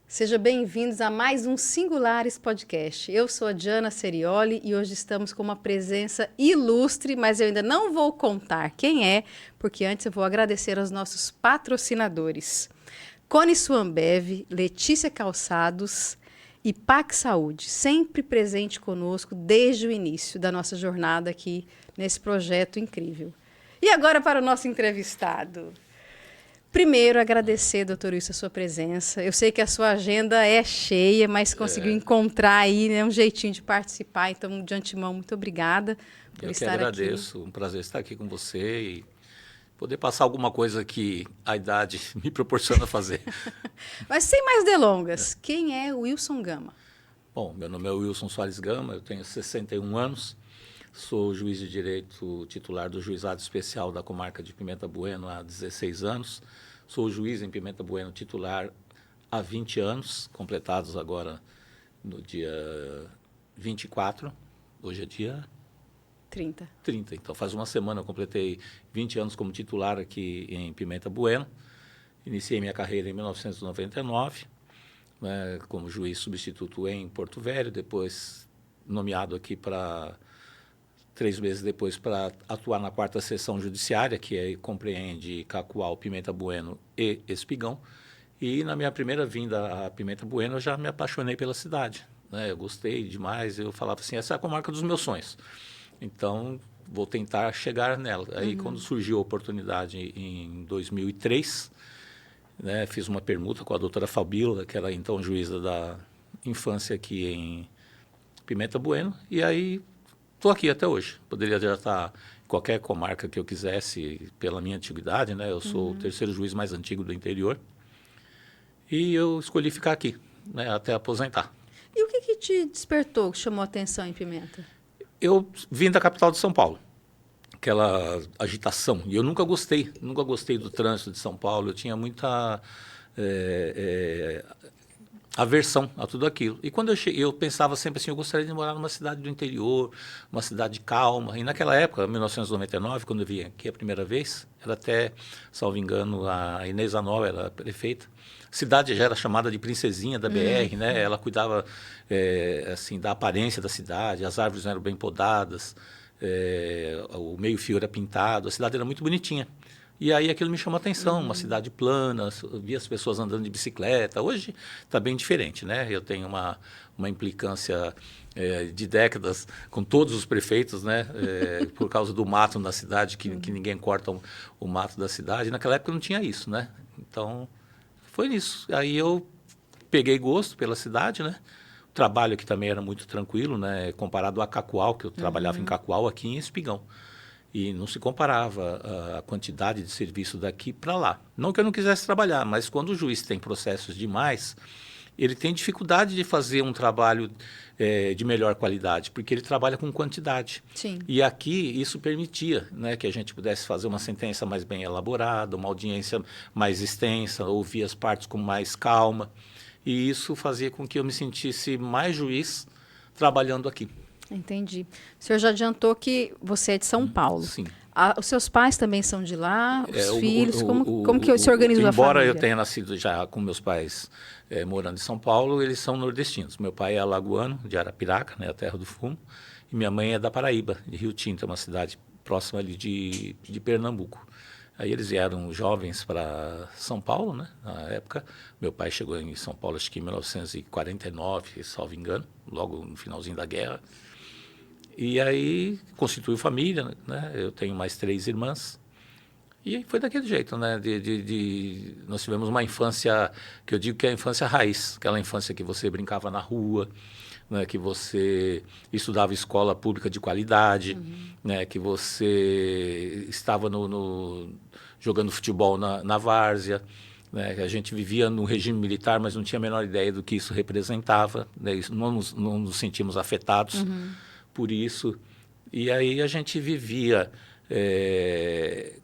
Sejam bem-vindos a mais um Singulares Podcast. Eu sou a Diana Serioli e hoje estamos com uma presença ilustre, mas eu ainda não vou contar quem é, porque antes eu vou agradecer aos nossos patrocinadores. Cone Suambev, Letícia Calçados e PAC Saúde, sempre presente conosco desde o início da nossa jornada aqui nesse projeto incrível. E agora para o nosso entrevistado. Primeiro, agradecer, doutor Wilson, a sua presença. Eu sei que a sua agenda é cheia, mas conseguiu encontrar aí, né, um jeitinho de participar. Então, de antemão, muito obrigada por estar aqui. Eu que agradeço. Um prazer estar aqui com você e poder passar alguma coisa que a idade me proporciona fazer. Mas sem mais delongas, quem é o Wilson Gama? Bom, meu nome é Wilson Soares Gama, eu tenho 61 anos, sou juiz de direito titular do Juizado Especial da Comarca de Pimenta Bueno há 16 anos. Sou juiz em Pimenta Bueno titular há 20 anos, completados agora no dia 24. Hoje é dia 30. Então, faz uma semana eu completei 20 anos como titular aqui em Pimenta Bueno. Iniciei minha carreira em 1999, né, como juiz substituto em Porto Velho, depois nomeado aqui para 3 meses depois para atuar na 4ª Seção Judiciária, que compreende Cacoal, Pimenta Bueno e Espigão. E na minha primeira vinda a Pimenta Bueno eu já me apaixonei pela cidade, né? Eu gostei demais, eu falava assim, essa é a comarca dos meus sonhos. Então, vou tentar chegar nela. Aí, quando surgiu a oportunidade em 2003, né, fiz uma permuta com a doutora Fabíola, que era então juíza da infância aqui em Pimenta Bueno, e aí estou aqui até hoje. Poderia já estar em qualquer comarca que eu quisesse, pela minha antiguidade, né? Eu sou o terceiro juiz mais antigo do interior. E eu escolhi ficar aqui, né, até aposentar. E o que te despertou, que chamou a atenção em Pimenta? Eu vim da capital de São Paulo, aquela agitação, e eu nunca gostei do trânsito de São Paulo, eu tinha muita aversão a tudo aquilo. E quando eu cheguei, eu pensava sempre assim, eu gostaria de morar numa cidade do interior, uma cidade calma. E naquela época, 1999, quando eu vim aqui a primeira vez, era até, salvo engano, a Inês Anol era a prefeita. A cidade já era chamada de princesinha da BR, né? Ela cuidava assim, da aparência da cidade, as árvores eram bem podadas, o meio-fio era pintado, a cidade era muito bonitinha. E aí aquilo me chamou a atenção, uma cidade plana, eu via as pessoas andando de bicicleta. Hoje está bem diferente, né? Eu tenho uma implicância de décadas com todos os prefeitos, né? Por causa do mato na cidade, que ninguém corta o mato da cidade. Naquela época não tinha isso, né? Então, foi isso. Aí eu peguei gosto pela cidade, né? O trabalho aqui também era muito tranquilo, né? Comparado a Cacoal, que eu trabalhava em Cacoal, aqui em Espigão. E não se comparava a quantidade de serviço daqui para lá. Não que eu não quisesse trabalhar, mas quando o juiz tem processos demais, ele tem dificuldade de fazer um trabalho de melhor qualidade, porque ele trabalha com quantidade. Sim. E aqui isso permitia, né, que a gente pudesse fazer uma sentença mais bem elaborada, uma audiência mais extensa, ouvir as partes com mais calma. E isso fazia com que eu me sentisse mais juiz trabalhando aqui. Entendi. O senhor já adiantou que você é de São Paulo. Sim. Os seus pais também são de lá? Os filhos? Como que se organizou a família? Embora eu tenha nascido já com meus pais morando em São Paulo, eles são nordestinos. Meu pai é alagoano, de Arapiraca, né, a terra do fumo, e minha mãe é da Paraíba, de Rio Tinto, uma cidade próxima ali de Pernambuco. Aí eles vieram jovens para São Paulo, né, na época. Meu pai chegou em São Paulo, acho que em 1949, salvo engano, logo no finalzinho da guerra. E aí constituiu família, né? Eu tenho mais 3 irmãs. E foi daquele jeito, né? Nós tivemos uma infância, que eu digo que é a infância raiz, aquela infância que você brincava na rua, né? Que você estudava escola pública de qualidade, né? Que você estava jogando futebol na várzea, né? A gente vivia no regime militar, mas não tinha a menor ideia do que isso representava, né? Não nos sentimos afetados por isso. E aí a gente vivia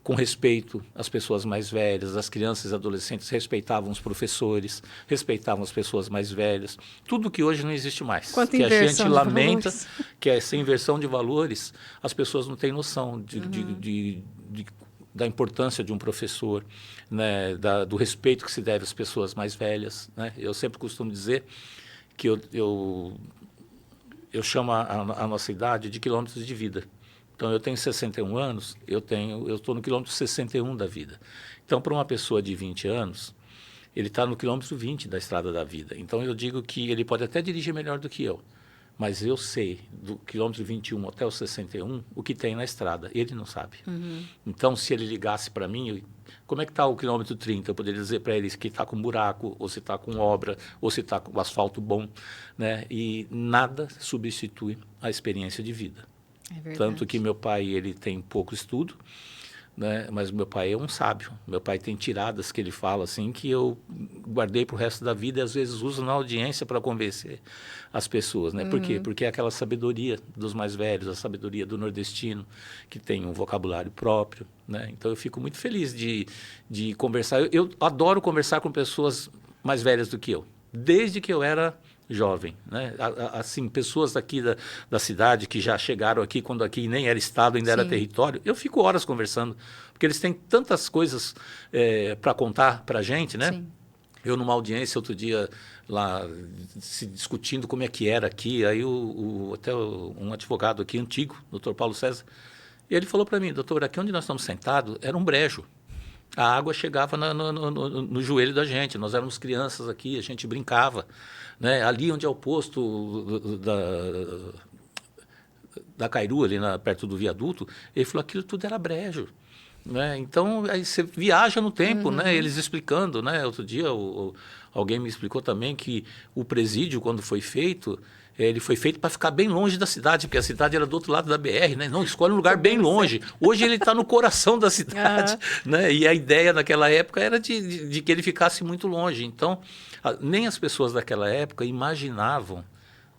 com respeito às pessoas mais velhas, as crianças e adolescentes respeitavam os professores, respeitavam as pessoas mais velhas, tudo que hoje não existe mais. Quanta que a gente lamenta, valores. que essa inversão de valores, as pessoas não têm noção de da importância de um professor, né, do respeito que se deve às pessoas mais velhas, né? Eu sempre costumo dizer que eu chamo a nossa idade de quilômetros de vida. Então, eu tenho 61 anos, eu estou no quilômetro 61 da vida. Então, para uma pessoa de 20 anos, ele está no quilômetro 20 da estrada da vida. Então, eu digo que ele pode até dirigir melhor do que eu, mas eu sei, do quilômetro 21 até o 61, o que tem na estrada. Ele não sabe. Então, se ele ligasse para mim, como é que está o quilômetro 30? Eu poderia dizer para ele que está com buraco, ou se está com obra, ou se está com asfalto bom, né? E nada substitui a experiência de vida. É verdade. Tanto que meu pai, ele tem pouco estudo, né? Mas meu pai é um sábio. Meu pai tem tiradas que ele fala assim que eu guardei para o resto da vida e às vezes uso na audiência para convencer as pessoas, né? Por quê? Porque é aquela sabedoria dos mais velhos, a sabedoria do nordestino, que tem um vocabulário próprio, né? Então eu fico muito feliz de conversar. Eu adoro conversar com pessoas mais velhas do que eu, desde que eu era jovem, né? Assim, pessoas aqui da cidade que já chegaram aqui quando aqui nem era estado, ainda era território, eu fico horas conversando, porque eles têm tantas coisas para contar para a gente, né? Sim. Eu numa audiência outro dia lá se discutindo como é que era aqui, aí até um advogado aqui antigo, doutor Paulo César, e ele falou para mim, doutor, aqui onde nós estamos sentados era um brejo. A água chegava no joelho da gente, nós éramos crianças aqui, a gente brincava, né? Ali onde é o posto da Cairu, ali perto do viaduto, ele falou aquilo tudo era brejo, né? Então, aí você viaja no tempo, né? Eles explicando, né? Outro dia alguém me explicou também que o presídio, quando foi feito, ele foi feito para ficar bem longe da cidade, porque a cidade era do outro lado da BR, né? Não, escolhe um lugar bem longe. Hoje ele está no coração da cidade, né? E a ideia naquela época era de que ele ficasse muito longe. Então, nem as pessoas daquela época imaginavam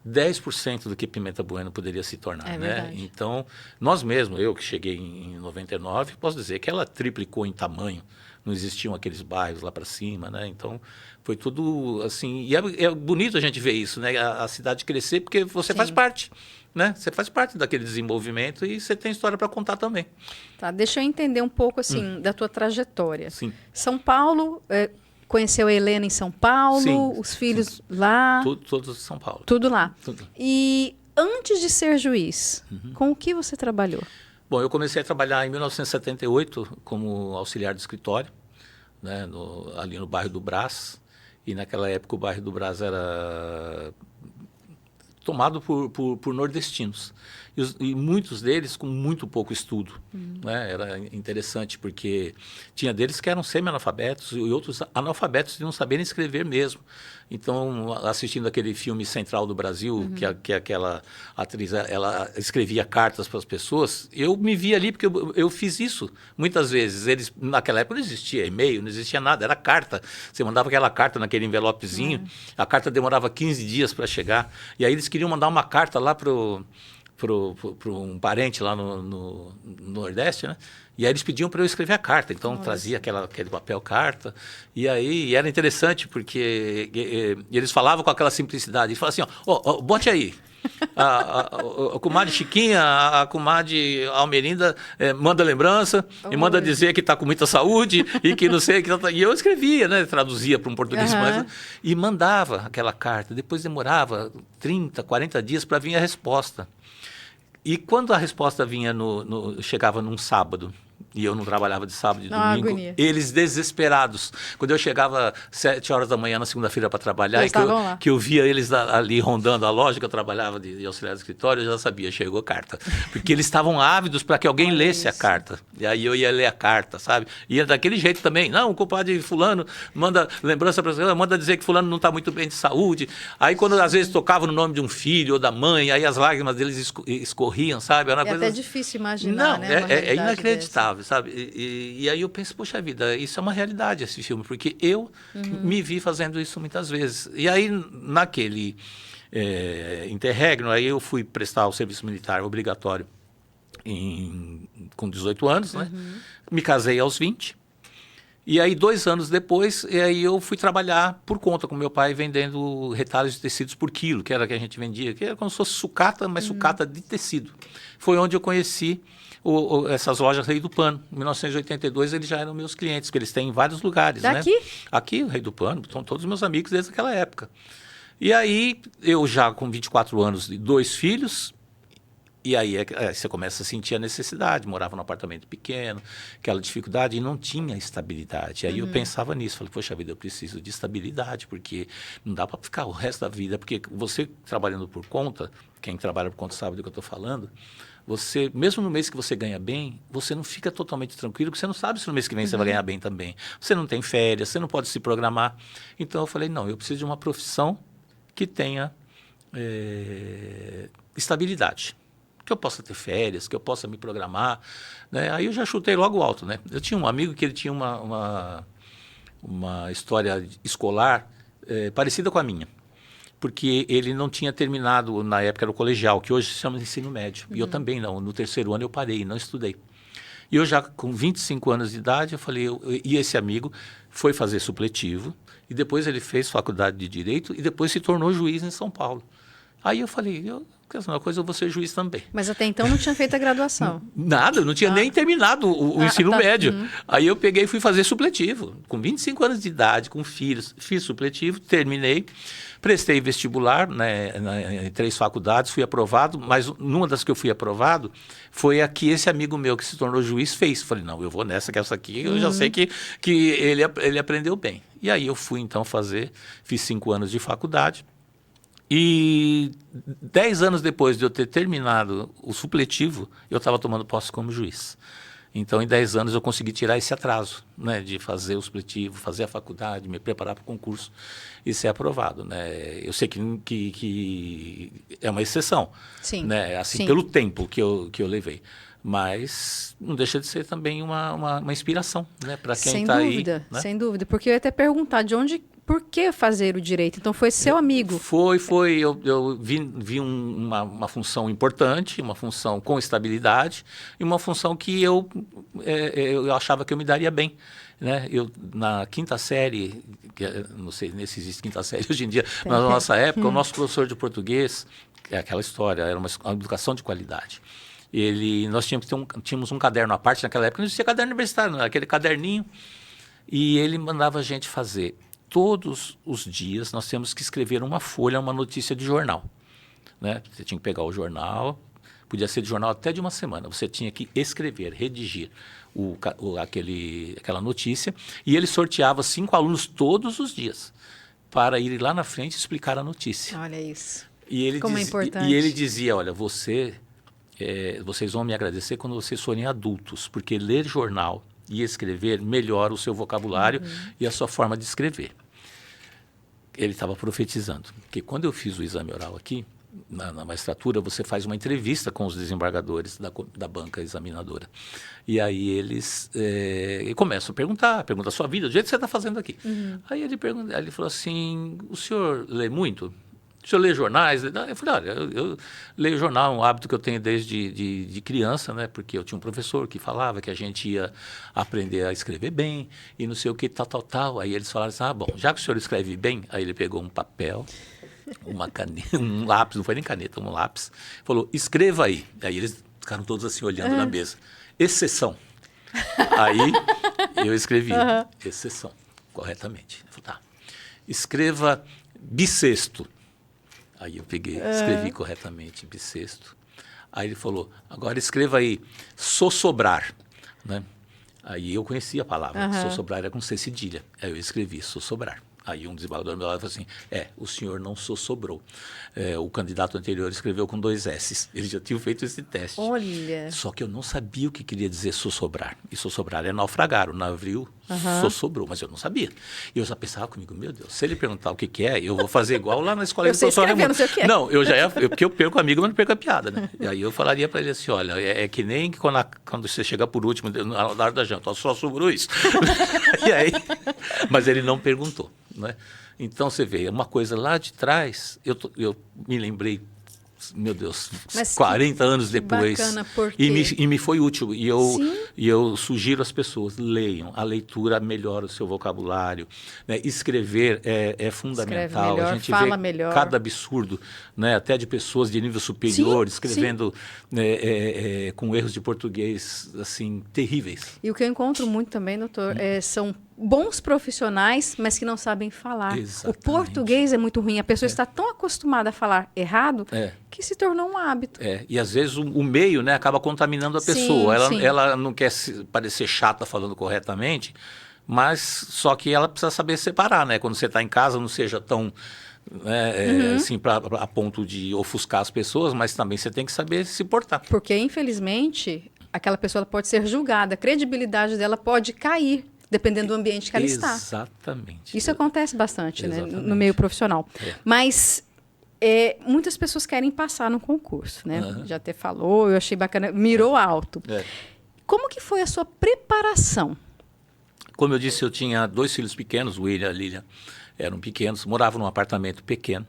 10% do que Pimenta Bueno poderia se tornar, né? Então, nós mesmos, eu que cheguei em 99, posso dizer que ela triplicou em tamanho. Não existiam aqueles bairros lá para cima, né? Então, foi tudo assim... E é bonito a gente ver isso, né? A cidade crescer, porque você faz parte, né? Você faz parte daquele desenvolvimento e você tem história para contar também. Tá, deixa eu entender um pouco, assim, da tua trajetória. Sim. São Paulo... Conheceu a Helena em São Paulo, sim, os filhos lá? Todos em São Paulo. Tudo lá. Tudo. E antes de ser juiz, com o que você trabalhou? Bom, eu comecei a trabalhar em 1978 como auxiliar de escritório, né, ali no bairro do Brás. E naquela época o bairro do Brás era tomado por nordestinos. E muitos deles com muito pouco estudo. Né? Era interessante, porque tinha deles que eram semi-analfabetos e outros analfabetos de não saberem escrever mesmo. Então, assistindo aquele filme Central do Brasil, que aquela atriz ela escrevia cartas para as pessoas, eu me vi ali porque eu fiz isso muitas vezes. Naquela época não existia e-mail, não existia nada, era carta. Você mandava aquela carta naquele envelopezinho, a carta demorava 15 dias para chegar, e aí eles queriam mandar uma carta lá para um parente lá no Nordeste, né? E aí eles pediam para eu escrever a carta, então trazia aquele papel carta, e aí era interessante porque eles falavam com aquela simplicidade, eles falavam assim, ó, bote aí, a comadre Chiquinha, a comadre Almerinda manda lembrança e manda dizer que está com muita saúde e que não sei, e eu escrevia, né? Traduzia para um português, e mandava aquela carta, depois demorava 30, 40 dias para vir a resposta. E quando a resposta vinha chegava num sábado, e eu não trabalhava de sábado e domingo, agonia. Eles desesperados. Quando eu chegava 7 horas da manhã na segunda-feira para trabalhar, que eu via eles ali rondando a loja, que eu trabalhava de auxiliar de escritório, eu já sabia, chegou a carta. Porque eles estavam ávidos para que alguém lesse a carta. E aí eu ia ler a carta, sabe? E daquele jeito também. Não, o compadre fulano manda lembrança para você, manda dizer que fulano não está muito bem de saúde. Aí quando às vezes tocava no nome de um filho ou da mãe, aí as lágrimas deles escorriam, sabe? Era uma coisa... até difícil imaginar, não, né? É inacreditável, sabe? E aí eu penso, poxa vida, isso é uma realidade, esse filme, porque eu me vi fazendo isso muitas vezes. E aí, naquele interregno, aí eu fui prestar o serviço militar obrigatório com 18 anos, né? Me casei aos 20. E aí, 2 anos depois, aí eu fui trabalhar por conta com meu pai, vendendo retalhos de tecidos por quilo, que era que a gente vendia, que era como se fosse sucata, mas sucata de tecido. Foi onde eu conheci essas lojas Rei do Pano. Em 1982 eles já eram meus clientes, porque eles têm em vários lugares. Daqui? Né? Aqui, o Rei do Pano, são todos meus amigos desde aquela época. E aí, eu já com 24 anos e 2 filhos, e aí você começa a sentir a necessidade. Morava num apartamento pequeno, aquela dificuldade, e não tinha estabilidade. Aí eu pensava nisso, falei, poxa vida, eu preciso de estabilidade, porque não dá para ficar o resto da vida, porque você trabalhando por conta, quem trabalha por conta sabe do que eu estou falando, você, mesmo no mês que você ganha bem, você não fica totalmente tranquilo, porque você não sabe se no mês que vem você vai ganhar bem também. Você não tem férias, você não pode se programar. Então eu falei, não, eu preciso de uma profissão que tenha estabilidade. Que eu possa ter férias, que eu possa me programar. Né? Aí eu já chutei logo alto. Né? Eu tinha um amigo que ele tinha uma história escolar parecida com a minha. Porque ele não tinha terminado, na época era o colegial, que hoje se chama ensino médio. E eu também não. No 3º ano eu parei, não estudei. E eu já com 25 anos de idade, eu falei, e esse amigo foi fazer supletivo, e depois ele fez faculdade de Direito, e depois se tornou juiz em São Paulo. Aí eu falei, uma coisa, eu vou ser juiz também. Mas até então não tinha feito a graduação. Nada, eu não tinha nem terminado o ensino médio. Aí eu peguei e fui fazer supletivo. Com 25 anos de idade, com filhos, fiz supletivo, terminei, prestei vestibular, né, em 3 faculdades, fui aprovado, mas numa das que eu fui aprovado foi a que esse amigo meu que se tornou juiz fez. Falei, não, eu vou nessa, que essa aqui, eu já sei que ele aprendeu bem. E aí eu fui então fiz 5 anos de faculdade. E 10 anos depois de eu ter terminado o supletivo, eu estava tomando posse como juiz. Então, em 10 anos, eu consegui tirar esse atraso, né, de fazer o supletivo, fazer a faculdade, me preparar para o concurso e ser aprovado. Né? Eu sei que é uma exceção, Sim. Né? Assim, Sim. pelo tempo que eu levei. Mas não deixa de ser também uma inspiração, né, para quem está aí. Sem dúvida, né? sem dúvida. Porque eu ia até perguntar por que fazer o direito? Então foi seu amigo. Foi. Eu vi uma função importante, uma função com estabilidade e uma função que eu achava que eu me daria bem. Né? Na 5ª série, não sei se existe 5ª série hoje em dia, na nossa época, o nosso professor de português, é aquela história, era uma educação de qualidade. Nós tínhamos um caderno à parte, naquela época não existia caderno universitário, não, aquele caderninho, e ele mandava a gente fazer. Todos os dias nós temos que escrever uma folha, uma notícia de jornal. Né? Você tinha que pegar o jornal, podia ser de jornal até de uma semana. Você tinha que escrever, redigir aquela notícia, e ele sorteava 5 alunos todos os dias para ir lá na frente explicar a notícia. Olha isso. Como é importante. E ele dizia, olha, vocês vão me agradecer quando vocês forem adultos, porque ler jornal e escrever melhora o seu vocabulário e a sua forma de escrever. Ele estava profetizando, porque quando eu fiz o exame oral aqui, na magistratura, você faz uma entrevista com os desembargadores da banca examinadora. E aí eles começam a pergunta a sua vida, do jeito que você está fazendo aqui. Aí ele falou assim, o senhor lê muito? O senhor lê jornais? Eu falei, olha, eu leio jornal, um hábito que eu tenho desde de criança, né? Porque eu tinha um professor que falava que a gente ia aprender a escrever bem e não sei o que, tal. Aí eles falaram assim, bom, já que o senhor escreve bem, aí ele pegou um papel, uma caneta, um lápis, não foi nem caneta, um lápis, falou, escreva aí. Aí eles ficaram todos assim olhando na mesa. Exceção. Aí eu escrevi, exceção, corretamente. Ele falou, tá. Escreva bissexto. Aí eu escrevi corretamente, bissexto. Aí ele falou, agora escreva aí, sossobrar. Né? Aí eu conhecia a palavra, sossobrar era com C cedilha. Aí eu escrevi, sossobrar. Aí um desembargador me falou assim, o senhor não sossobrou. O candidato anterior escreveu com 2 S's. Ele já tinha feito esse teste. Olha. Só que eu não sabia o que queria dizer sossobrar. E sossobrar é naufragar. O navio sossobrou, mas eu não sabia. E eu já pensava comigo, meu Deus, se ele perguntar o que é, eu vou fazer igual lá na escola do professor Raimundo. Não sei o que é. Não, porque eu perco amigo, mas não perco a piada, né? E aí eu falaria para ele assim, olha, é que nem quando você chega por último, na hora da janta, só sobrou isso. E aí, mas ele não perguntou. Né? Então, você vê, uma coisa lá de trás, eu me lembrei meu Deus, Mas 40 anos depois. Bacana, porque... E me foi útil. E eu sugiro às pessoas, leiam. A leitura melhora o seu vocabulário. Né? Escrever é fundamental. Melhor, a gente fala vê melhor. cada absurdo, né? Até de pessoas de nível superior, escrevendo com erros de português assim, terríveis. E o que eu encontro muito também, doutor, são bons profissionais, mas que não sabem falar. Exatamente. O português é muito ruim. A pessoa está tão acostumada a falar errado que se tornou um hábito. E às vezes o meio, né, acaba contaminando a pessoa. Sim. Ela não quer parecer chata falando corretamente, mas só que ela precisa saber separar, né? Quando você está em casa, não seja tão assim, a ponto de ofuscar as pessoas, mas também você tem que saber se portar. Porque, infelizmente, aquela pessoa pode ser julgada, a credibilidade dela pode cair, dependendo do ambiente que ela está. Exatamente. Isso acontece bastante, né, no meio profissional. Mas muitas pessoas querem passar no concurso, né? Já até falou, eu achei bacana, mirou alto. Como que foi a sua preparação? Como eu disse, eu tinha 2 filhos pequenos, o William e a Lilian eram pequenos, moravam num apartamento pequeno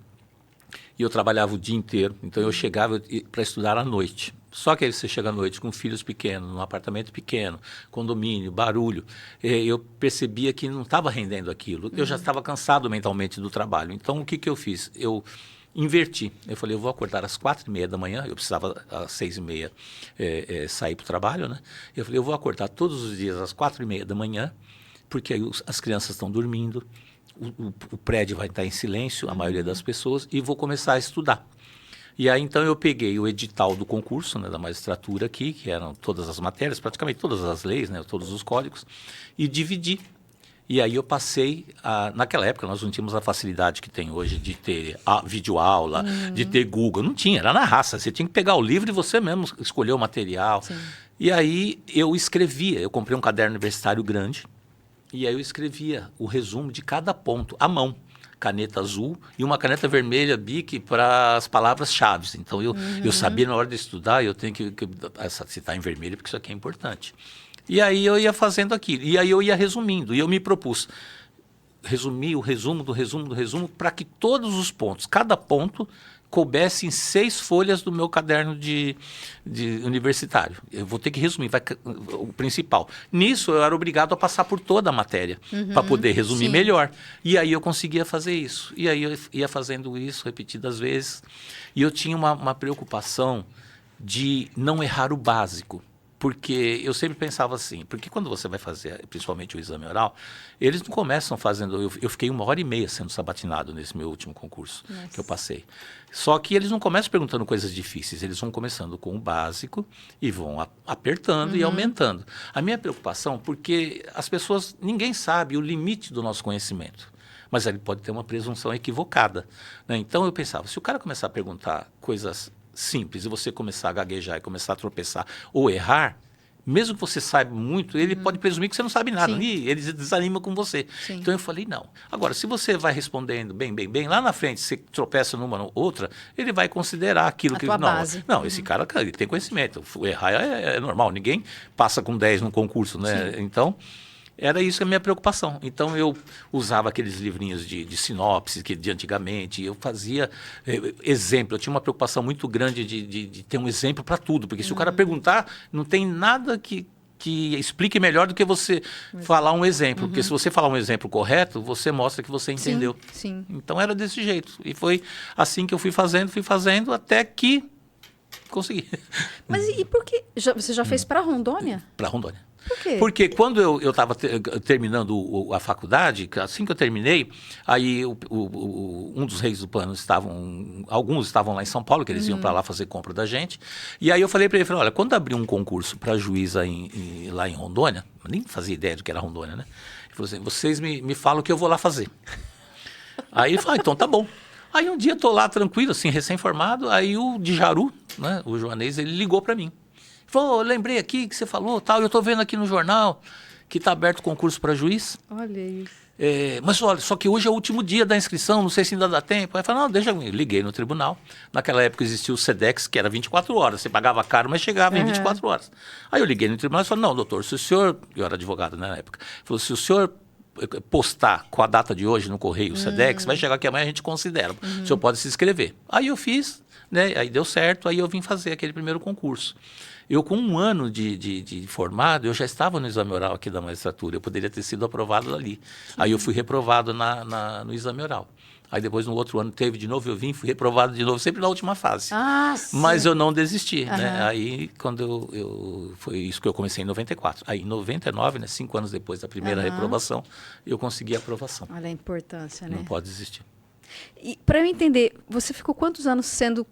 e eu trabalhava o dia inteiro, então eu chegava para estudar à noite. Só que aí você chega à noite com filhos pequenos, num apartamento pequeno, condomínio, barulho, eu percebia que não estava rendendo aquilo. Eu já estava cansado mentalmente do trabalho. Então, o que eu fiz? Eu inverti. Eu falei, eu vou acordar às 4h30 da manhã, eu precisava às 6h30 sair para o trabalho, né? Eu falei, eu vou acordar todos os dias às 4h30 da manhã, porque aí as crianças estão dormindo, o prédio vai estar em silêncio, a maioria das pessoas, e vou começar a estudar. E aí, então, eu peguei o edital do concurso, né, da magistratura aqui, que eram todas as matérias, praticamente todas as leis, né, todos os códigos, e dividi. E aí eu passei, naquela época nós não tínhamos a facilidade que tem hoje de ter videoaula, de ter Google, não tinha, era na raça, você tinha que pegar o livro e você mesmo escolher o material. Sim. E aí eu escrevia, eu comprei um caderno universitário grande, e aí eu escrevia o resumo de cada ponto, à mão. Caneta azul e uma caneta vermelha Bic para as palavras-chave. Então, eu sabia na hora de estudar, eu tenho que citar em vermelho, porque isso aqui é importante. E aí eu ia fazendo aquilo. E aí eu ia resumindo. E eu me propus resumir o resumo do resumo do resumo para que todos os pontos, cada ponto, coubesse em 6 folhas do meu caderno de universitário. Eu vou ter que resumir, o principal. Nisso, eu era obrigado a passar por toda a matéria, para poder resumir melhor. E aí eu conseguia fazer isso. E aí eu ia fazendo isso repetidas vezes. E eu tinha uma preocupação de não errar o básico. Porque eu sempre pensava assim, porque quando você vai fazer, principalmente o exame oral, eles não começam fazendo... Eu fiquei 1h30 sendo sabatinado nesse meu último curso que eu passei. Só que eles não começam perguntando coisas difíceis, eles vão começando com o básico e vão apertando e aumentando. A minha preocupação, porque as pessoas, ninguém sabe o limite do nosso conhecimento, mas ele pode ter uma presunção equivocada, né? Então eu pensava, se o cara começar a perguntar coisas simples e você começar a gaguejar e começar a tropeçar ou errar, mesmo que você saiba muito, ele pode presumir que você não sabe nada. E ele desanima com você. Sim. Então eu falei, não. Agora, se você vai respondendo bem, lá na frente, você tropeça numa ou outra, ele vai considerar aquilo que... Não, esse cara ele tem conhecimento. Errar é normal. Ninguém passa com 10 no concurso, né? Sim. Então... era isso a minha preocupação. Então, eu usava aqueles livrinhos de sinopse de antigamente, eu fazia exemplo. Eu tinha uma preocupação muito grande de ter um exemplo para tudo, porque se o cara perguntar, não tem nada que explique melhor do que você falar um exemplo. Porque se você falar um exemplo correto, você mostra que você entendeu. Sim. Então, era desse jeito. E foi assim que eu fui fazendo, até que consegui. Mas e por que? Você já fez para Rondônia? Para Rondônia. Por quê? Porque quando eu estava terminando a faculdade, assim que eu terminei, aí um dos reis do pano alguns estavam lá em São Paulo, que eles iam para lá fazer compra da gente, e aí eu falei para ele, olha, quando abrir um concurso para juiz lá em Rondônia, eu nem fazia ideia do que era Rondônia, né? Ele falou assim, vocês me falam que eu vou lá fazer. Aí ele falou, então tá bom. Aí um dia eu tô lá tranquilo, assim, recém-formado, aí o de Jaru, né, o Joanês, ele ligou para mim. Falou, eu lembrei aqui que você falou, tal, eu estou vendo aqui no jornal que está aberto o concurso para juiz. Olha isso. Mas olha, só que hoje é o último dia da inscrição, não sei se ainda dá tempo. Aí eu falei, não, deixa eu liguei no tribunal. Naquela época existia o SEDEX, que era 24 horas, você pagava caro, mas chegava em 24 horas. Aí eu liguei no tribunal e falei, não, doutor, se o senhor, eu era advogado na época, falou, se o senhor postar com a data de hoje no Correio Sedex, vai chegar aqui amanhã, a gente considera. O senhor pode se inscrever. Aí eu fiz, né? Aí deu certo, aí eu vim fazer aquele primeiro concurso. Eu, com 1 ano de formado, eu já estava no exame oral aqui da magistratura. Eu poderia ter sido aprovado ali. Aí eu fui reprovado no exame oral. Aí depois, no outro ano, teve de novo, eu vim, fui reprovado de novo, sempre na última fase. Mas eu não desisti, né? Aí, quando foi isso que eu comecei em 94. Aí, em 99, né, 5 anos depois da primeira reprovação, eu consegui a aprovação. Olha a importância, né? Não pode desistir. E, para eu entender, você ficou quantos anos sendo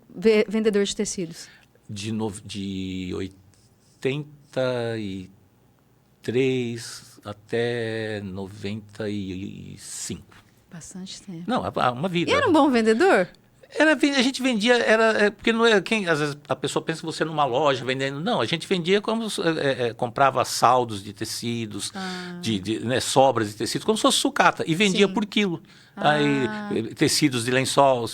vendedor de tecidos? De 83 até 95. Bastante tempo. Não, uma vida. E era um bom vendedor? A gente vendia, porque não é às vezes a pessoa pensa que você numa loja vendendo. Não, a gente vendia como comprava saldos de tecidos, né, sobras de tecidos, como se fosse sucata, e vendia por quilo. Aí, tecidos de lençol,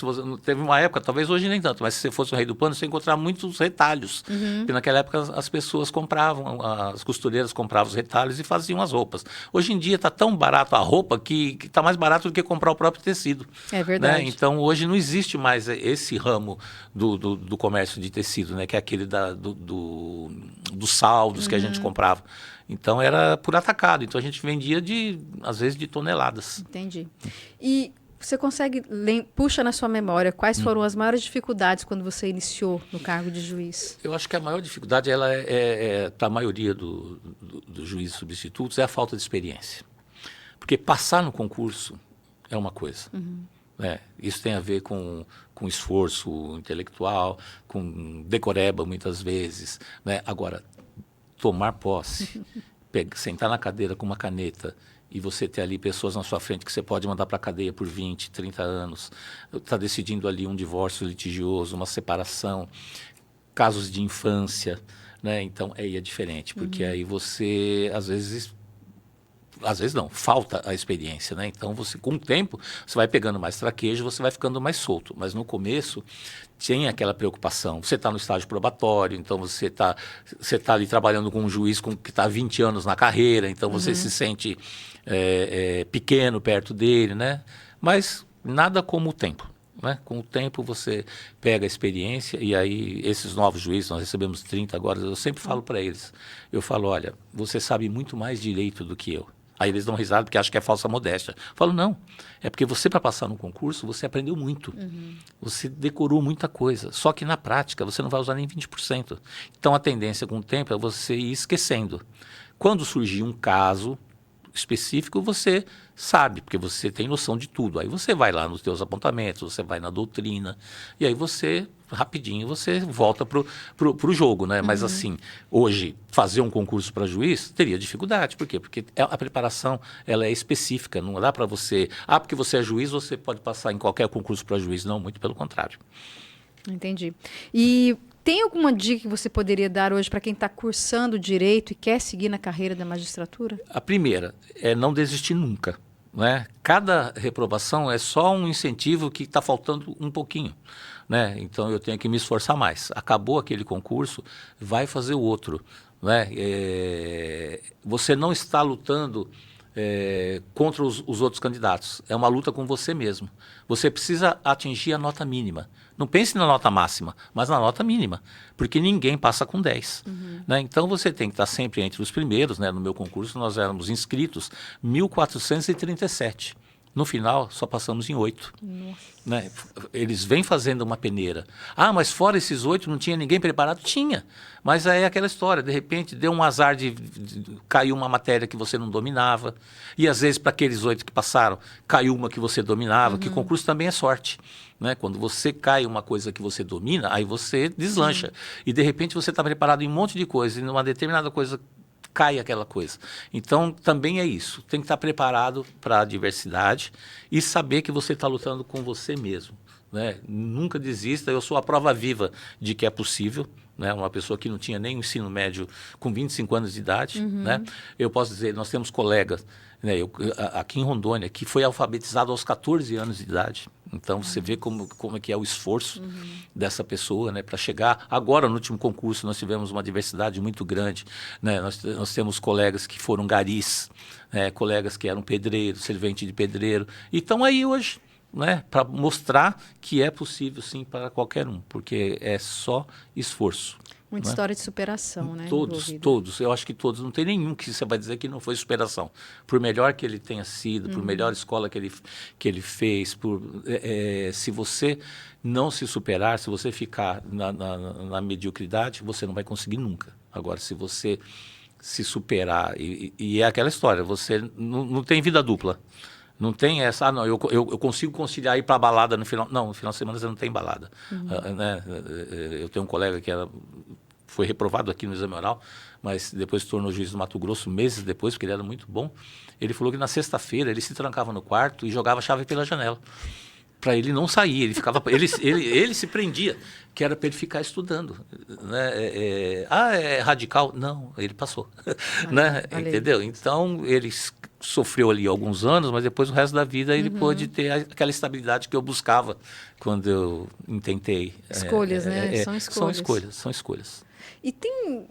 teve uma época, talvez hoje nem tanto, mas se você fosse o Rei do Pano, você ia encontrar muitos retalhos. Porque naquela época as pessoas compravam, as costureiras compravam os retalhos e faziam as roupas. Hoje em dia está tão barato a roupa que está mais barato do que comprar o próprio tecido. É verdade. Né? Então, hoje não existe mais esse ramo do comércio de tecido, né? Que é aquele dos saldos que a gente comprava. Então, era por atacado. Então, a gente vendia, às vezes, de toneladas. Entendi. E você consegue, puxa na sua memória, quais foram as maiores dificuldades quando você iniciou no cargo de juiz? Eu acho que a maior dificuldade, para a maioria dos juízes substitutos, é a falta de experiência. Porque passar no concurso é uma coisa. Né? Isso tem a ver com esforço intelectual, com decoreba, muitas vezes. Né? Agora, tomar posse, sentar na cadeira com uma caneta e você ter ali pessoas na sua frente que você pode mandar para a cadeia por 20, 30 anos, está decidindo ali um divórcio litigioso, uma separação, casos de infância, né? Então, aí é diferente, porque aí você, às vezes não, falta a experiência, né? Então, com o tempo, você vai pegando mais traquejo, você vai ficando mais solto. Mas no começo, tem aquela preocupação. Você está no estágio probatório, então você tá ali trabalhando com um juiz que está há 20 anos na carreira, então você se sente pequeno perto dele, né? Mas nada como o tempo. Né? Com o tempo você pega a experiência e aí esses novos juízes, nós recebemos 30 agora, eu sempre falo para eles, eu falo, olha, você sabe muito mais direito do que eu. Aí eles dão risada porque acham que é falsa modéstia. Eu falo, não, é porque você, para passar no concurso, você aprendeu muito. Você decorou muita coisa. Só que na prática você não vai usar nem 20%. Então a tendência com o tempo é você ir esquecendo. Quando surgir um caso específico, você sabe, porque você tem noção de tudo. Aí você vai lá nos teus apontamentos, você vai na doutrina, e aí você, rapidinho, você volta pro jogo, né? Mas assim, hoje, fazer um concurso para juiz teria dificuldade. Por quê? Porque a preparação, ela é específica, não dá para você... porque você é juiz, você pode passar em qualquer concurso para juiz. Não, muito pelo contrário. Entendi. E tem alguma dica que você poderia dar hoje para quem está cursando direito e quer seguir na carreira da magistratura? A primeira é não desistir nunca. Né? Cada reprovação é só um incentivo que está faltando um pouquinho. Né? Então eu tenho que me esforçar mais. Acabou aquele concurso, vai fazer o outro. Né? Você não está lutando contra os outros candidatos. É uma luta com você mesmo. Você precisa atingir a nota mínima. Não pense na nota máxima, mas na nota mínima, porque ninguém passa com 10. Né? Então, você tem que estar sempre entre os primeiros. Né? No meu concurso, nós éramos inscritos 1.437. No final, só passamos em 8. Né? Eles vêm fazendo uma peneira. Mas fora esses 8, não tinha ninguém preparado? Tinha. Mas aí é aquela história, de repente, deu um azar caiu uma matéria que você não dominava. E às vezes, para aqueles 8 que passaram, caiu uma que você dominava, que concurso também é sorte. Né? Quando você cai uma coisa que você domina, aí você deslancha. E de repente você está preparado em um monte de coisa, e numa determinada coisa cai aquela coisa. Então, também é isso. Tem que estar preparado para a adversidade e saber que você está lutando com você mesmo. Né? Nunca desista. Eu sou a prova viva de que é possível. Né? Uma pessoa que não tinha nem o ensino médio com 25 anos de idade. Né? Eu posso dizer, nós temos colegas, né, aqui em Rondônia, que foi alfabetizado aos 14 anos de idade. Então, você vê como é que é o esforço dessa pessoa, né, para chegar. Agora, no último concurso, nós tivemos uma diversidade muito grande, né? Nós temos colegas que foram garis, né, colegas que eram pedreiros, servente de pedreiro, e estão aí hoje, né, para mostrar que é possível, sim, para qualquer um, porque é só esforço. Muita história de superação, né? Todos. Eu acho que todos. Não tem nenhum que você vai dizer que não foi superação. Por melhor que ele tenha sido, por melhor escola que ele fez, se você não se superar, se você ficar na mediocridade, você não vai conseguir nunca. Agora, se você se superar, e é aquela história, você não tem vida dupla. Não tem essa, não, eu consigo conciliar ir para a balada no final. Não, no final de semana você não tem balada. Né? Eu tenho um colega que foi reprovado aqui no exame oral, mas depois se tornou juiz do Mato Grosso, meses depois, porque ele era muito bom. Ele falou que na sexta-feira ele se trancava no quarto e jogava a chave pela janela, para ele não sair. Ele ficava, ele se prendia, que era para ele ficar estudando. Né? É radical? Não, ele passou. Né? Entendeu? Então, ele sofreu ali alguns anos, mas depois o resto da vida ele pôde ter aquela estabilidade que eu buscava quando eu intentei. Escolhas, né? São escolhas. E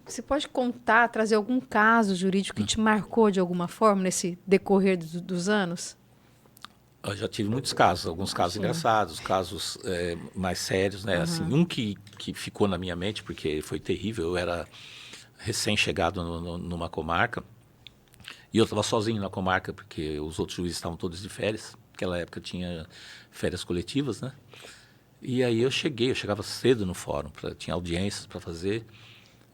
você pode contar, trazer algum caso jurídico que te marcou de alguma forma nesse decorrer dos anos? Eu já tive muitos casos, alguns casos engraçados, casos mais sérios, né? Assim, um que ficou na minha mente, porque foi terrível, eu era recém-chegado numa comarca, e eu estava sozinho na comarca, porque os outros juízes estavam todos de férias. Naquela época tinha férias coletivas, né? E aí eu chegava cedo no fórum, tinha audiências para fazer,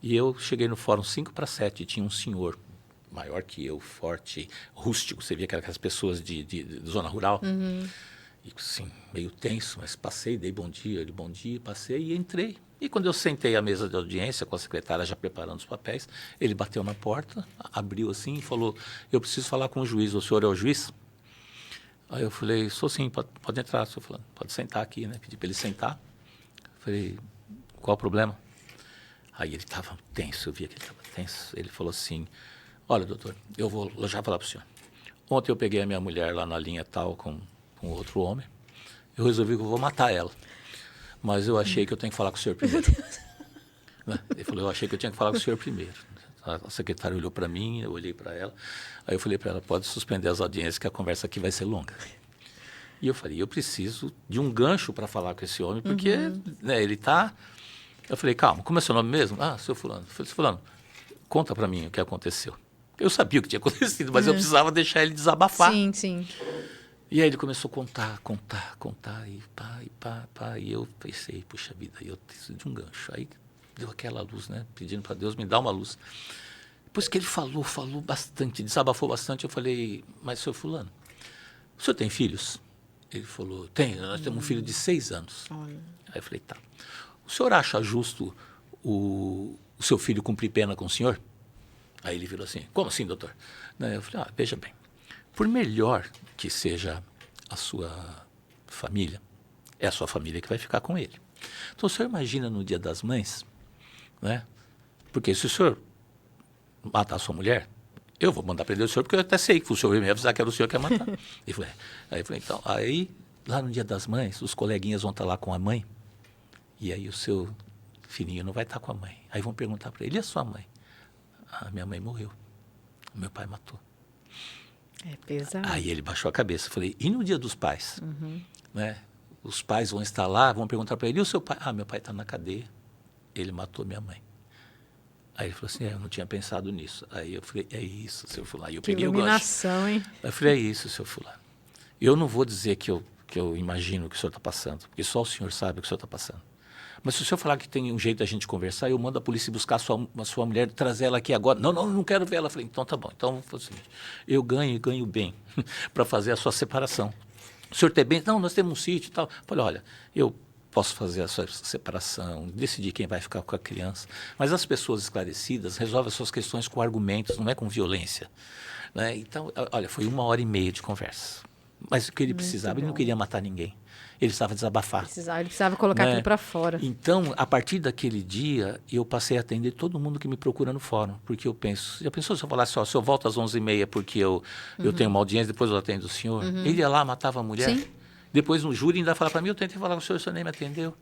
e eu cheguei no fórum 5:07, e tinha um senhor maior que eu, forte, rústico, você via que eram aquelas pessoas de zona rural, e assim, meio tenso, mas passei, dei bom dia, ele bom dia, passei e entrei. E quando eu sentei à mesa de audiência, com a secretária já preparando os papéis, ele bateu na porta, abriu assim e falou: eu preciso falar com o juiz, o senhor é o juiz? Aí eu falei: sou sim, pode entrar, senhor fulano, pode sentar aqui, né? Pedi para ele sentar. Falei: qual o problema? Aí ele estava tenso, eu via que ele estava tenso. Ele falou assim: olha, doutor, eu vou já falar para o senhor. Ontem eu peguei a minha mulher lá na linha tal com outro homem, eu resolvi que eu vou matar ela. Mas eu achei que eu tenho que falar com o senhor primeiro. Ele falou: eu achei que eu tinha que falar com o senhor primeiro. A secretária olhou para mim, eu olhei para ela. Aí eu falei para ela: pode suspender as audiências, que a conversa aqui vai ser longa. E eu falei: eu preciso de um gancho para falar com esse homem, porque né, ele está... Eu falei: calma, como é seu nome mesmo? Ah, seu fulano. Eu falei: fulano, conta para mim o que aconteceu. Eu sabia o que tinha acontecido, mas eu precisava deixar ele desabafar. Sim, sim. E aí ele começou a contar, e pá. E eu pensei: puxa vida, eu preciso de um gancho. Aí deu aquela luz, né? Pedindo para Deus me dar uma luz. Depois que ele falou bastante, desabafou bastante, eu falei: mas, seu fulano, o senhor tem filhos? Ele falou: tenho, nós temos um filho de 6 anos. Aí eu falei: tá. O senhor acha justo o seu filho cumprir pena com o senhor? Aí ele virou assim: como assim, doutor? Eu falei: veja bem, por melhor que seja a sua família, é a sua família que vai ficar com ele. Então, o senhor imagina no Dia das Mães, né? Porque se o senhor matar a sua mulher, eu vou mandar prender o senhor, porque eu até sei que o senhor ia me avisar que era o senhor que ia matar. Aí eu falei: então, lá no Dia das Mães, os coleguinhas vão estar lá com a mãe, e aí o seu filhinho não vai estar com a mãe. Aí vão perguntar para ele: e a sua mãe? Ah, minha mãe morreu, meu pai matou. É pesado. Aí ele baixou a cabeça. Falei: e no Dia dos Pais? Né? Os pais vão estar lá, vão perguntar para ele: e o seu pai? Ah, meu pai está na cadeia, ele matou minha mãe. Aí ele falou assim: eu não tinha pensado nisso. Aí eu falei: é isso, seu fulano. Aí eu peguei o gancho. Iluminação, hein? Aí eu falei: é isso, seu fulano. Eu não vou dizer que eu imagino o que o senhor está passando, porque só o senhor sabe o que o senhor está passando. Mas se o senhor falar que tem um jeito da gente conversar, eu mando a polícia buscar a sua mulher, trazer ela aqui agora. Não quero ver ela. Eu falei: então tá bom. Então foi o seguinte: eu ganho bem para fazer a sua separação. O senhor tem bem? Não, nós temos um sítio e tal. Eu falei: olha, eu posso fazer a sua separação, decidir quem vai ficar com a criança, mas as pessoas esclarecidas resolvem as suas questões com argumentos, não é com violência. Né? Então, olha, foi 1h30 de conversa. Mas o que ele precisava, ele não queria matar ninguém. Ele precisava desabafar. Ele precisava colocar aquilo para fora. Então, a partir daquele dia, eu passei a atender todo mundo que me procura no fórum. Porque eu penso: já pensou se eu falasse: se eu volto às 11h30 porque eu tenho uma audiência, depois eu atendo o senhor? Ele ia lá, matava a mulher. Sim. Depois no júri ainda fala para mim, eu tentei falar com o senhor nem me atendeu.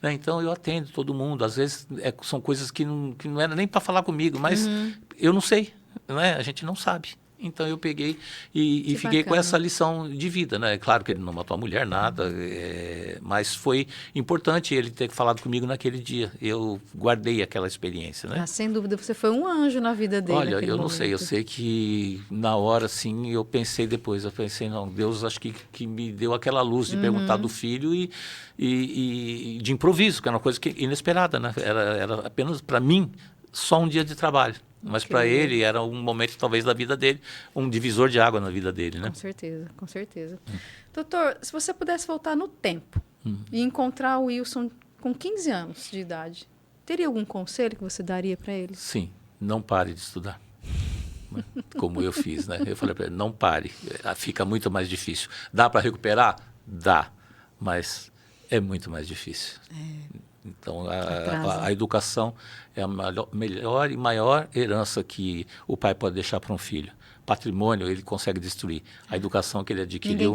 Né? Então eu atendo todo mundo. Às vezes são coisas que não era nem para falar comigo, mas eu não sei, né? A gente não sabe. Então eu peguei e fiquei com essa lição de vida, né? Claro que ele não matou a mulher, nada, mas foi importante ele ter falado comigo naquele dia. Eu guardei aquela experiência, né? Sem dúvida, você foi um anjo na vida dele. Olha, eu não sei, eu sei que na hora, assim, eu pensei depois, não, Deus acho que me deu aquela luz de perguntar do filho e de improviso, que era uma coisa inesperada, né? Era apenas, para mim, só um dia de trabalho. Mas para ele era um momento, talvez, da vida dele, um divisor de água na vida dele, né? Com certeza, com certeza. Doutor, se você pudesse voltar no tempo e encontrar o Wilson com 15 anos de idade, teria algum conselho que você daria para ele? Sim, não pare de estudar. Como eu fiz, né? Eu falei para ele, não pare, fica muito mais difícil. Dá para recuperar? Dá, mas é muito mais difícil. Então, a educação é a melhor e maior herança que o pai pode deixar para um filho. Patrimônio ele consegue destruir. A educação que ele adquiriu,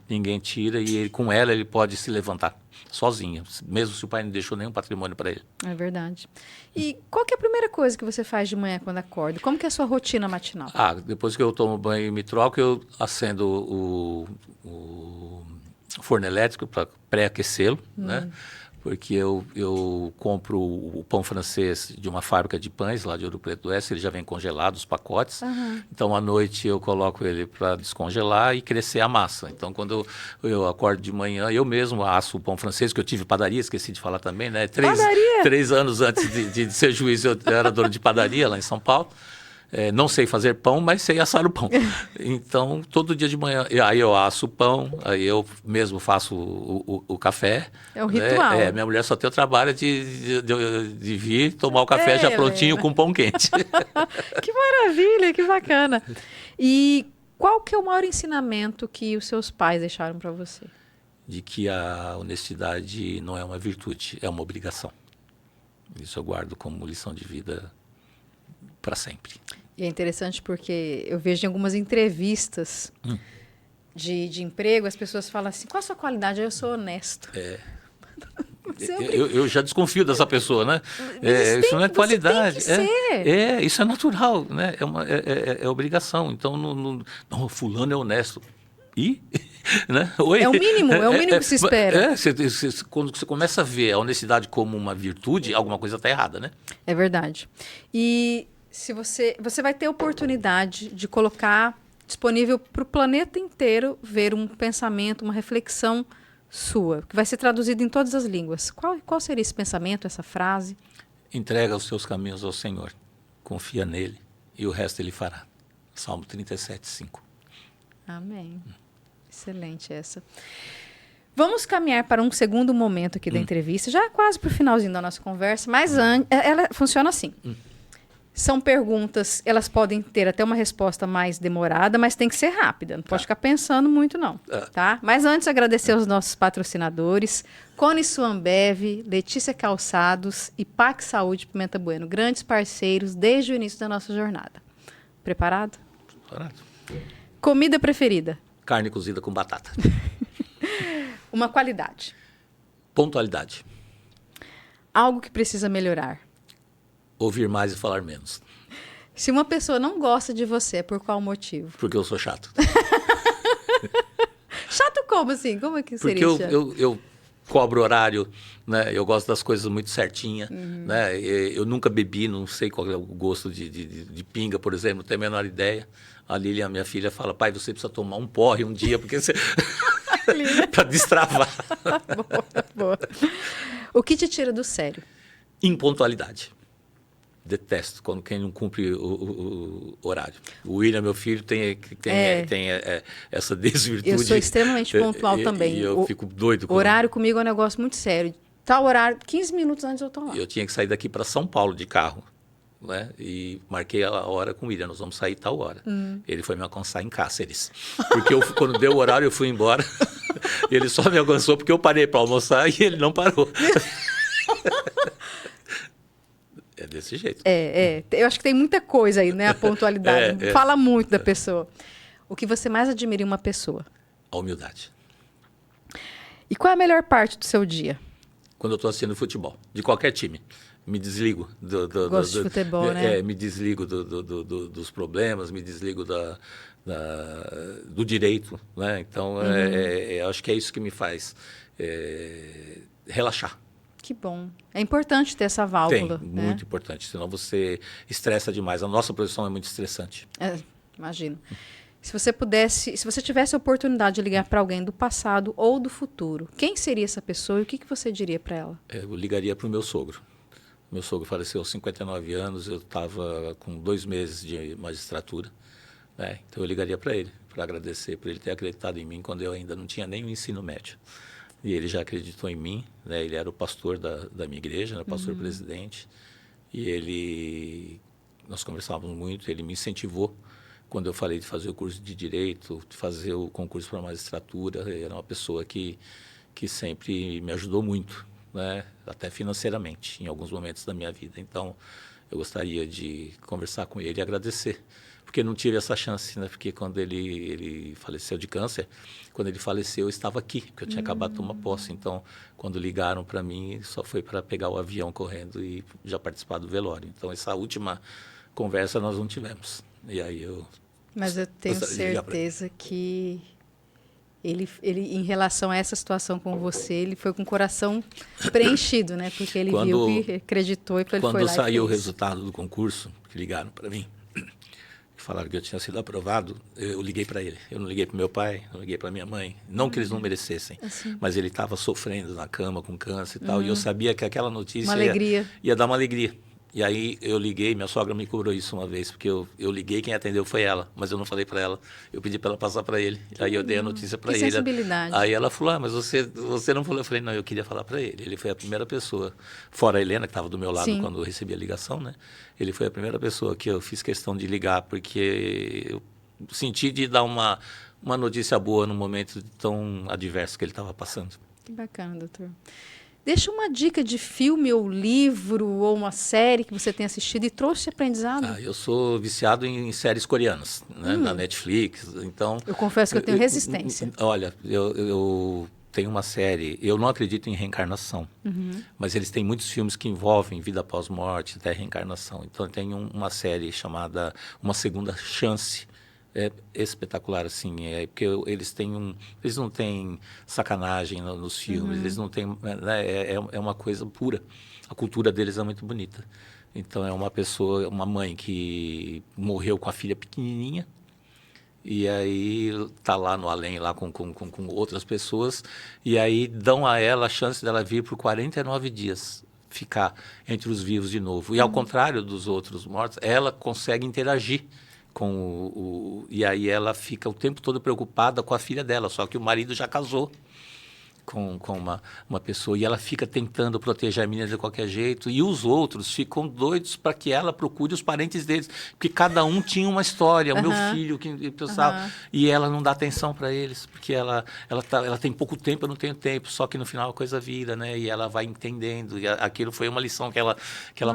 ninguém tira e ele, com ela ele pode se levantar sozinho, mesmo se o pai não deixou nenhum patrimônio para ele. É verdade. E qual que é a primeira coisa que você faz de manhã quando acorda? Como que é a sua rotina matinal? Depois que eu tomo banho e me troco, eu acendo o forno elétrico para pré-aquecê-lo, né? Porque eu compro o pão francês de uma fábrica de pães lá de Ouro Preto do Oeste, ele já vem congelado, os pacotes. Então, à noite, eu coloco ele para descongelar e crescer a massa. Então, quando eu acordo de manhã, eu mesmo asso o pão francês, que eu tive padaria, esqueci de falar também, né? Três anos antes de ser juiz, eu era dono de padaria lá em São Paulo. Não sei fazer pão, mas sei assar o pão. Então, todo dia de manhã, aí eu asso o pão, aí eu mesmo faço o café. É um ritual. Minha mulher só tem o trabalho de vir tomar o café já prontinho com pão quente. Que maravilha, que bacana. E qual que é o maior ensinamento que os seus pais deixaram para você? De que a honestidade não é uma virtude, é uma obrigação. Isso eu guardo como lição de vida para sempre. E é interessante porque eu vejo em algumas entrevistas de emprego, as pessoas falam assim, qual a sua qualidade? Eu sou honesto. Eu já desconfio dessa pessoa, né? Isso não é qualidade. Isso é natural, né? É obrigação. Então, não, fulano é honesto. E? Né? Oi? É o mínimo que se espera. Quando você começa a ver a honestidade como uma virtude, alguma coisa está errada, né? É verdade. E se você vai ter a oportunidade de colocar disponível para o planeta inteiro ver um pensamento, uma reflexão sua, que vai ser traduzido em todas as línguas. Qual seria esse pensamento, essa frase? Entrega os seus caminhos ao Senhor, confia nele e o resto ele fará. Salmo 37:5. Amém. Excelente essa. Vamos caminhar para um segundo momento aqui da entrevista, já quase para o finalzinho da nossa conversa, mas ela funciona assim. São perguntas, elas podem ter até uma resposta mais demorada, mas tem que ser rápida. Não pode ficar pensando muito, não. Tá? Mas antes, agradecer aos nossos patrocinadores, Cone Suambev, Letícia Calçados e PAC Saúde Pimenta Bueno. Grandes parceiros desde o início da nossa jornada. Preparado? Preparado. Comida preferida? Carne cozida com batata. Uma qualidade? Pontualidade. Algo que precisa melhorar? Ouvir mais e falar menos. Se uma pessoa não gosta de você, por qual motivo? Porque eu sou chato. Chato como assim? Como é que seria chato? Porque eu cobro horário, né? Eu gosto das coisas muito certinha, né? Eu nunca bebi, não sei qual é o gosto de pinga, por exemplo, não tenho a menor ideia. A Lilian, minha filha, fala, pai, você precisa tomar um porre um dia, porque você... para destravar. Boa. O que te tira do sério? Impontualidade. Detesto quando quem não cumpre o horário. O William, meu filho, tem essa desvirtude. Eu sou extremamente pontual também. E eu fico doido. Horário comigo é um negócio muito sério. Tal horário, 15 minutos antes eu estou lá. Eu tinha que sair daqui para São Paulo de carro, né? E marquei a hora com o William, nós vamos sair tal hora. Ele foi me alcançar em Cáceres. Porque quando deu o horário, eu fui embora. Ele só me alcançou porque eu parei para almoçar e ele não parou. É desse jeito. Eu acho que tem muita coisa aí, né? A pontualidade. Fala muito da pessoa. O que você mais admira em uma pessoa? A humildade. E qual é a melhor parte do seu dia? Quando eu estou assistindo futebol, de qualquer time. Me desligo Gosto de futebol, né? me desligo dos problemas, me desligo do direito, né? Então, acho que é isso que me faz relaxar. Que bom. É importante ter essa válvula, né? Muito importante, senão você estressa demais. A nossa profissão é muito estressante. Imagino. Se você tivesse a oportunidade de ligar para alguém do passado ou do futuro, quem seria essa pessoa e o que você diria para ela? Eu ligaria para o meu sogro. Meu sogro faleceu aos 59 anos, eu estava com 2 meses de magistratura, né? Então eu ligaria para ele, para agradecer por ele ter acreditado em mim quando eu ainda não tinha nem o ensino médio. E ele já acreditou em mim, né? Ele era o pastor da minha igreja, né? Pastor presidente. E nós conversávamos muito, ele me incentivou quando eu falei de fazer o curso de Direito, de fazer o concurso para magistratura. Ele era uma pessoa que sempre me ajudou muito, né? Até financeiramente, em alguns momentos da minha vida. Então, eu gostaria de conversar com ele e agradecer, porque não tive essa chance, né? Porque quando ele faleceu de câncer, quando ele faleceu, eu estava aqui, porque eu tinha acabado de tomar posse. Então, quando ligaram para mim, só foi para pegar o avião correndo e já participar do velório. Então, essa última conversa nós não tivemos. E aí Mas eu tenho certeza que ele, em relação a essa situação com você, ele foi com o coração preenchido, né? Porque ele viu que acreditou e ele foi lá e Quando saiu o fez. resultado do concurso, que ligaram para mim, falaram que eu tinha sido aprovado, eu liguei para ele. Eu não liguei para meu pai, não liguei para minha mãe. Não que eles não merecessem, mas ele estava sofrendo na cama com câncer e tal. E eu sabia que aquela notícia ia dar uma alegria. E aí eu liguei, minha sogra me cobrou isso uma vez, porque eu liguei, quem atendeu foi ela, mas eu não falei para ela. Eu pedi para ela passar para ele. Aí eu dei a notícia para ele. Sensibilidade. Aí ela falou, mas você não falou? Eu falei, não, eu queria falar para ele. Ele foi a primeira pessoa, fora a Helena, que estava do meu lado quando eu recebi a ligação, né? Ele foi a primeira pessoa que eu fiz questão de ligar, porque eu senti de dar uma notícia boa num momento tão adverso que ele estava passando. Que bacana, doutor. Deixa uma dica de filme ou livro ou uma série que você tenha assistido e trouxe aprendizado. Eu sou viciado em séries coreanas, né, na Netflix. Então, eu confesso que eu tenho resistência. Olha, eu tenho uma série, eu não acredito em reencarnação, mas eles têm muitos filmes que envolvem vida após morte, até reencarnação. Então, tem uma série chamada Uma Segunda Chance. É espetacular, assim, porque eles não têm sacanagem nos filmes, eles não têm, né, é uma coisa pura. A cultura deles é muito bonita. Então, é uma mãe que morreu com a filha pequenininha, e aí está lá no além, lá com outras pessoas, e aí dão a ela a chance dela vir por 49 dias, ficar entre os vivos de novo. E ao contrário dos outros mortos, ela consegue interagir e aí ela fica o tempo todo preocupada com a filha dela, só que o marido já casou com uma pessoa, e ela fica tentando proteger a menina de qualquer jeito, e os outros ficam doidos para que ela procure os parentes deles, porque cada um tinha uma história, o meu filho, que pensava, e ela não dá atenção para eles, porque ela tem pouco tempo, eu não tenho tempo, só que no final a coisa vira, né? E ela vai entendendo, e aquilo foi uma lição que ela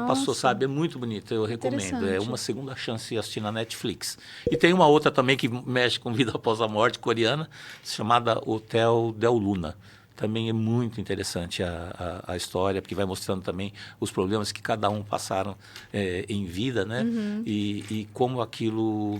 passou, sabe? É muito bonito, eu recomendo. É Uma Segunda Chance, assistir na Netflix. E tem uma outra também que mexe com vida após a morte, coreana, chamada Hotel Del Luna. Também é muito interessante a história, porque vai mostrando também os problemas que cada um passaram em vida, né? E como aquilo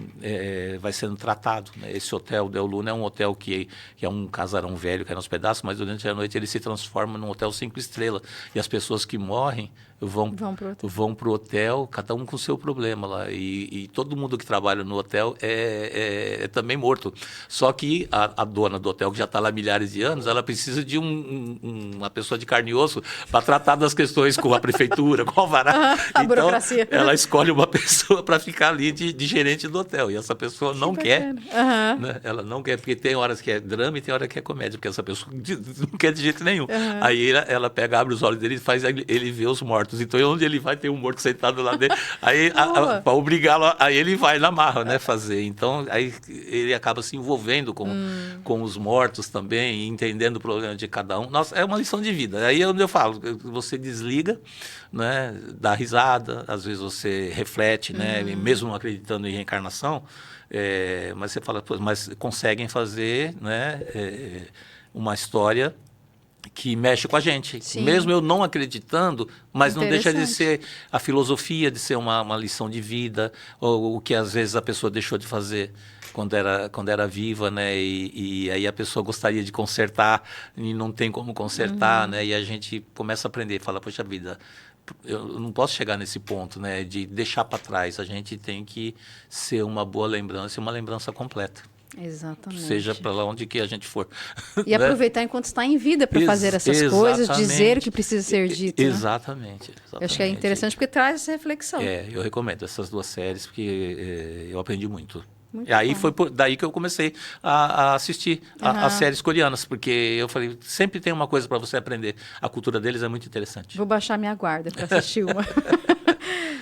vai sendo tratado, né? Esse Hotel Del Luna é um hotel que é um casarão velho, que é nos pedaços, mas durante a noite ele se transforma num hotel 5 estrelas. E as pessoas que morrem vão para o hotel, cada um com o seu problema lá. E todo mundo que trabalha no hotel é também morto. Só que a dona do hotel, que já está lá há milhares de anos, ela precisa de uma pessoa de carne e osso para tratar das questões com a prefeitura, com o alvará. A então, burocracia. Ela escolhe uma pessoa para ficar ali de gerente do hotel. E essa pessoa não quer. Né? Ela não quer, porque tem horas que é drama e tem horas que é comédia, porque essa pessoa não quer de jeito nenhum. Aí ela pega, abre os olhos dele e faz ele ver os mortos. Então, onde ele vai ter um morto sentado lá dentro. Aí, para obrigá-lo, aí ele vai na marra, né, fazer. Então, aí ele acaba se envolvendo com os mortos também, entendendo o problema de cada um. Nossa, é uma lição de vida. Aí é onde eu falo, você desliga, né, dá risada, às vezes você reflete, né, mesmo não acreditando em reencarnação, mas você fala, mas conseguem fazer, né, uma história que mexe com a gente. Sim. Mesmo eu não acreditando, mas não deixa de Interessante. ser a filosofia, de ser uma lição de vida, ou o que às vezes a pessoa deixou de fazer quando era viva, né? E aí a pessoa gostaria de consertar e não tem como consertar, né? E a gente começa a aprender, fala, poxa vida, eu não posso chegar nesse ponto, né? De deixar para trás. A gente tem que ser uma boa lembrança e uma lembrança completa. Exatamente. Seja para lá onde que a gente for. E aproveitar enquanto está em vida para fazer essas coisas, dizer o que precisa ser dito. Exatamente. Eu acho que é interessante porque traz essa reflexão. Eu recomendo essas 2 séries porque eu aprendi muito. Muito E aí bom. foi daí que eu comecei a assistir as séries coreanas, porque eu falei, sempre tem uma coisa para você aprender. A cultura deles é muito interessante. Vou baixar minha guarda para assistir uma.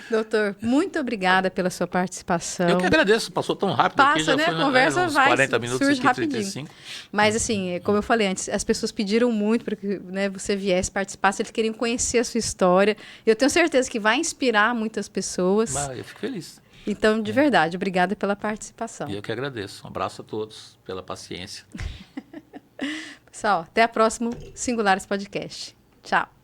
Doutor, muito obrigada pela sua participação. Eu que agradeço, passou tão rápido. Passa, aqui, já né? foi, A conversa uns vai, 40 minutos surge aqui, rapidinho. 35. Mas assim, como eu falei antes, as pessoas pediram muito para que, né, você viesse participar, se eles queriam conhecer a sua história. Eu tenho certeza que vai inspirar muitas pessoas. Mas eu fico feliz. Então, de verdade, obrigada pela participação. E eu que agradeço. Um abraço a todos pela paciência. Pessoal, até a próxima Singulares Podcast. Tchau.